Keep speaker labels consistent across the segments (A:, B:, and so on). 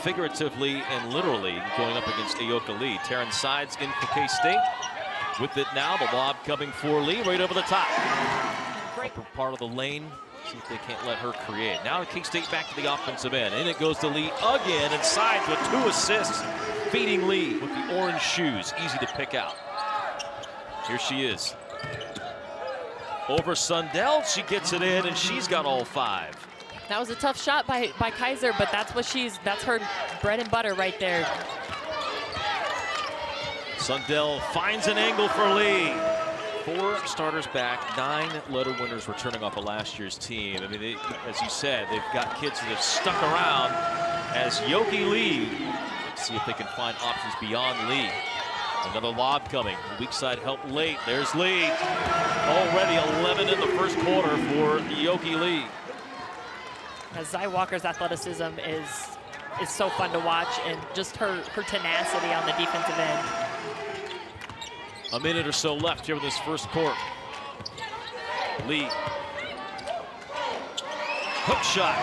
A: figuratively and literally, going up against Aoka Lee. Terran Sides in for K-State. With it now, the lob coming for Lee right over the top. Upper part of the lane. See if they can't let her create. Now K-State back to the offensive end. In it goes to Lee again, and Sides with 2 assists. Feeding Lee with the orange shoes. Easy to pick out. Here she is. Over Sundell, she gets it in, and she's got all 5.
B: That was a tough shot by Kaiser, but that's her bread and butter right there.
A: Sundell finds an angle for Lee. 4 starters back, 9 letter winners returning off of last year's team. I mean, as you said, they've got kids that have stuck around as Yoki Lee. Let's see if they can find options beyond Lee. Another lob coming. Weak side help late. There's Lee. Already 11 in the first quarter for Yoki Lee.
B: Zai Walker's athleticism is so fun to watch, and just her tenacity on the defensive end.
A: A minute or so left here in this first quarter. Lee. Hook shot.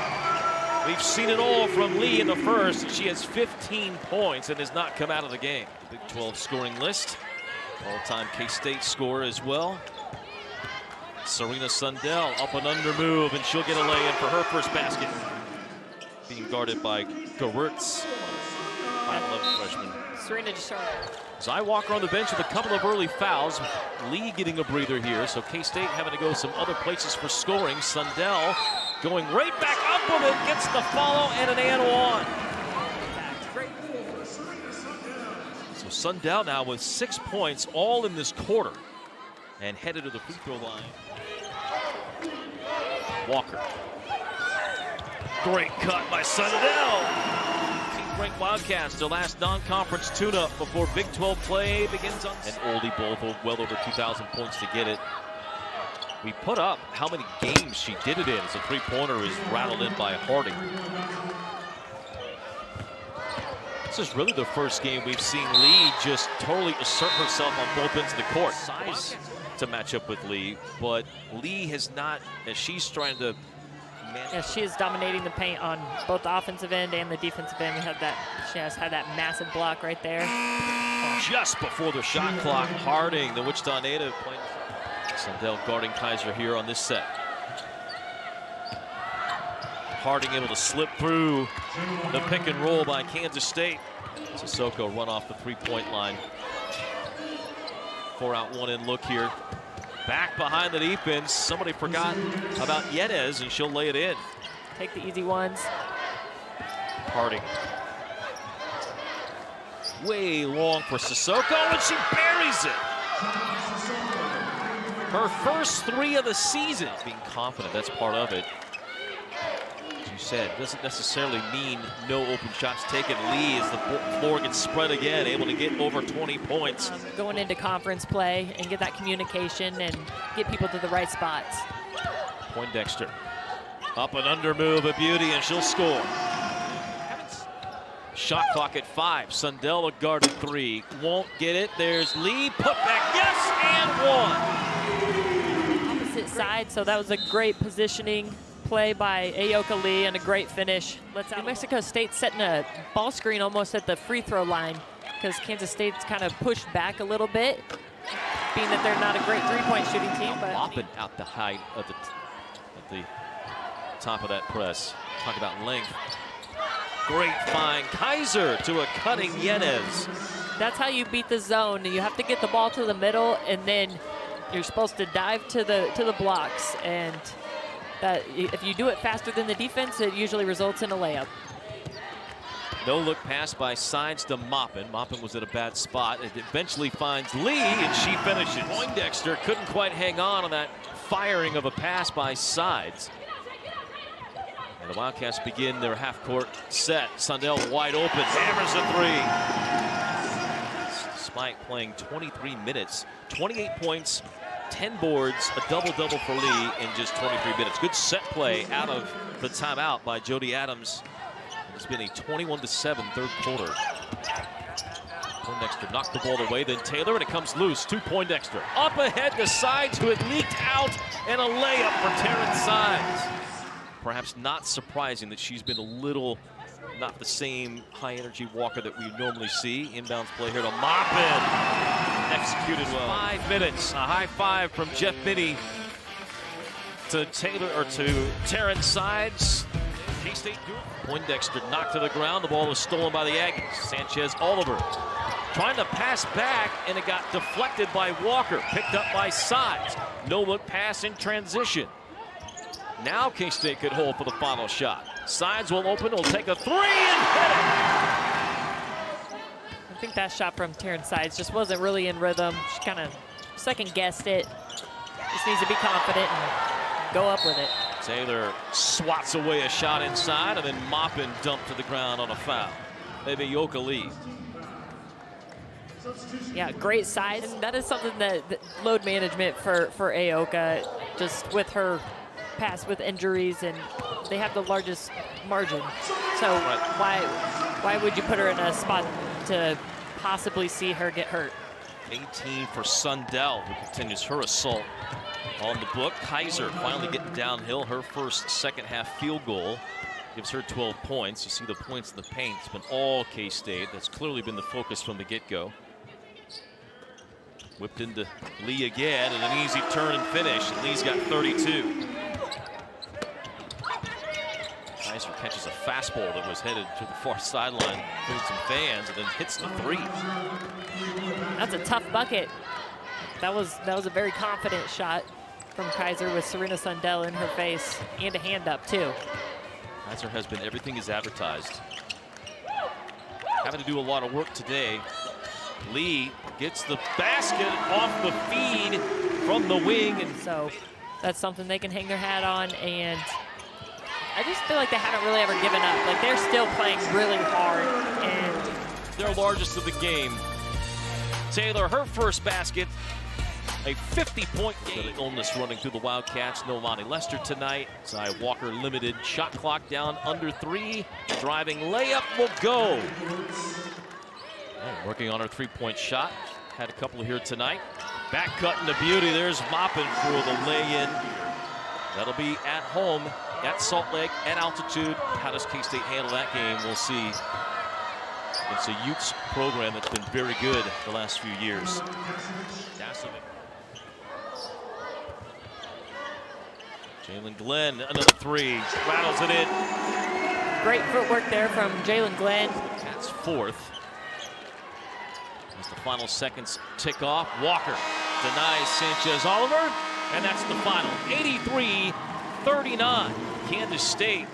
A: We've seen it all from Lee in the first. She has 15 points and has not come out of the game. The Big 12 scoring list. All-time K-State scorer as well. Serena Sundell up and under move, and she'll get a lay-in for her first basket. Being guarded by Gertz, 5'11" freshman.
B: Serena just showed.
A: Zai Walker on the bench with a couple of early fouls. Lee getting a breather here, so K-State having to go some other places for scoring. Sundell going right back up with it, gets the follow and an and one. So Sundell now with 6 points, all in this quarter, and headed to the free throw line. Walker. Great cut by Sundell. 18th-ranked Wildcats, their last non-conference tune-up before Big 12 play begins on. And Oldie both well over 2,000 points to get it. We put up how many games she did it in as a three-pointer is rattled in by Harding. This is really the first game we've seen Lee just totally assert herself on both ends of the court. Size to match up with Lee, but Lee has not, as she's trying to manage.
B: Yeah, she is dominating the paint on both the offensive end and the defensive end. She has had that massive block right there.
A: Just before the shot clock, Harding, the Wichita native, playing. Sundell guarding Kaiser here on this set. Harding able to slip through the pick and roll by Kansas State. Sissoko run off the three-point line. 4 out, 1 in look here. Back behind the defense. Somebody forgot about Yedez, and she'll lay it in.
B: Take the easy ones.
A: Harding. Way long for Sissoko, and she buries it. Her first 3 of the season. Being confident, that's part of it. As you said, doesn't necessarily mean no open shots taken. Lee, as the floor gets spread again, able to get over 20 points.
B: Going into conference play and get that communication and get people to the right spots.
A: Poindexter. Up and under move, a beauty, and she'll score. Shot clock at 5. Sundell guarded 3. Won't get it. There's Lee. Put back. Yes, and 1.
B: Opposite side, so that was a great positioning play by Aoka Lee and a great finish. New Mexico State setting a ball screen almost at the free throw line because Kansas State's kind of pushed back a little bit, being that they're not a great three-point shooting team. But
A: lopping out the height of the top of that press. Talk about length. Great find. Kaiser to a cutting Yedez.
B: That's how you beat the zone. You have to get the ball to the middle, and then you're supposed to dive to the blocks. And that, if you do it faster than the defense, it usually results in a layup.
A: No look pass by Sides to Maupin. Maupin was at a bad spot. It eventually finds Lee, and she finishes. Poindexter couldn't quite hang on that firing of a pass by Sides. And the Wildcats begin their half-court set. Sundell wide open, hammers a 3. Despite playing 23 minutes, 28 points, 10 boards, a double-double for Lee in just 23 minutes. Good set play out of the timeout by Jody Adams. It's been a 21-7 third quarter. Poindexter knocked the ball away, then Taylor, and it comes loose to Poindexter. Up ahead to Sides, who had leaked out, and a layup for Terran Sides. Perhaps not surprising that she's been a little not the same high-energy Walker that we normally see. Inbounds play here to Maupin. Executed well. 5 minutes. A high five from Jeff Binney to Taylor, or to Terrence Sides. K-State Poindexter knocked to the ground. The ball was stolen by the Aggies. Sanchez Oliver trying to pass back, and it got deflected by Walker. Picked up by Sides. No look pass in transition. Now K-State could hold for the final shot. Sides will open, will take a three and hit it.
B: I think that shot from Terrence Sides just wasn't really in rhythm. She kind of second-guessed it. Just needs to be confident and go up with it.
A: Taylor swats away a shot inside, and then Maupin dumped to the ground on a foul. Maybe Ayoka Lee.
B: Yeah, great size. And that is something that load management for Ayoka, just with her past with injuries, and they have the largest margin. So why would you put her in a spot to possibly see her get hurt?
A: 18 for Sundell, who continues her assault on the book. Kaiser finally getting downhill. Her first second-half field goal gives her 12 points. You see the points in the paint. It's been all K-State. That's clearly been the focus from the get-go. Whipped into Lee again, and an easy turn and finish. And Lee's got 32. Kaiser catches a fastball that was headed to the far sideline, filled some fans, and then hits the three.
B: That's a tough bucket. That was a very confident shot from Kaiser with Serena Sundell in her face and a hand up too.
A: Kaiser has been everything is advertised. Having to do a lot of work today. Lee gets the basket off the feed from the wing, and
B: so that's something they can hang their hat on. And I just feel like they haven't really ever given up. Like, they're still playing really hard, and
A: their largest of the game. Taylor, her first basket, a 50-point game. Illness running through the Wildcats. No Lonnie Lester tonight. Zy Walker limited. Shot clock down under 3. Driving layup will go. Working on her three-point shot. Had a couple here tonight. Back cut into beauty. There's Maupin for the lay-in. That'll be at home, at Salt Lake, at altitude. How does K-State handle that game? We'll see. It's a Utes program that's been very good the last few years. Jalen Glenn, another three. Rattles it in.
B: Great footwork there from Jalen Glenn.
A: That's fourth. As the final seconds tick off, Walker denies Sanchez Oliver, and that's the final. 83-39. Kansas State